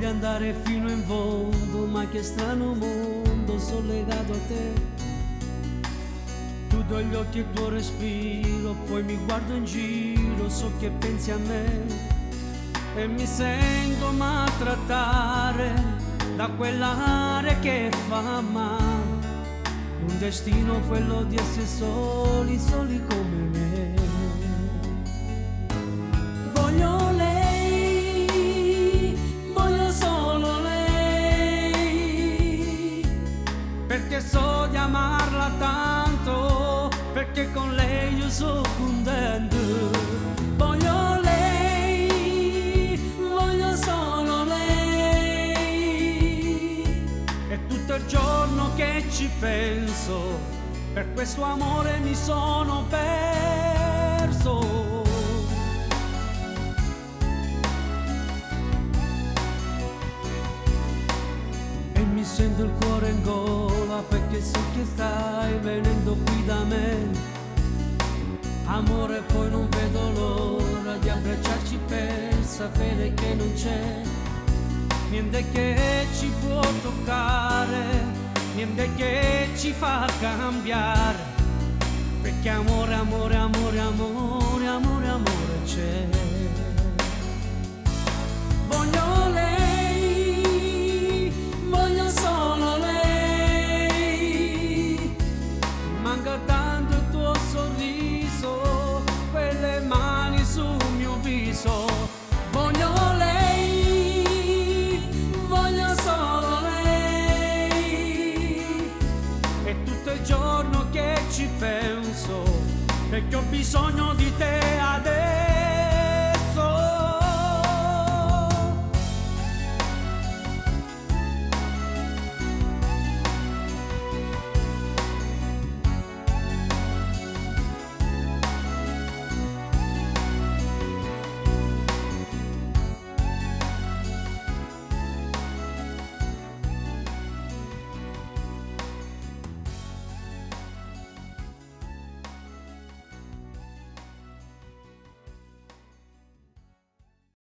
Voglio andare fino in fondo, ma che strano mondo, sono legato a te. Chiudo gli occhi e il tuo respiro, poi mi guardo in giro, so che pensi a me e mi sento maltrattare da quell'aria che fa male. Un destino quello di essere soli, soli come me. Voglio lei, voglio solo lei, perché so di amarla tanto, perché con lei io sono contento. Voglio lei, voglio solo lei, è tutto il giorno che ci penso, per questo amore mi sono perso. E mi sento il cuore in gola, perché so che stai venendo qui da me. Amore, poi non vedo l'ora di abbracciarci per sapere che non c'è niente che ci può toccare, niente che ci fa cambiare, perché amore, amore, amore, amore, amore, amore c'è. Voglio lei, voglio solo lei, mi manca tanto il tuo sorriso, quelle mani sul mio viso. Voglio lei, voglio solo lei, è tutto il giorno che ci penso, perché ho bisogno di te adesso.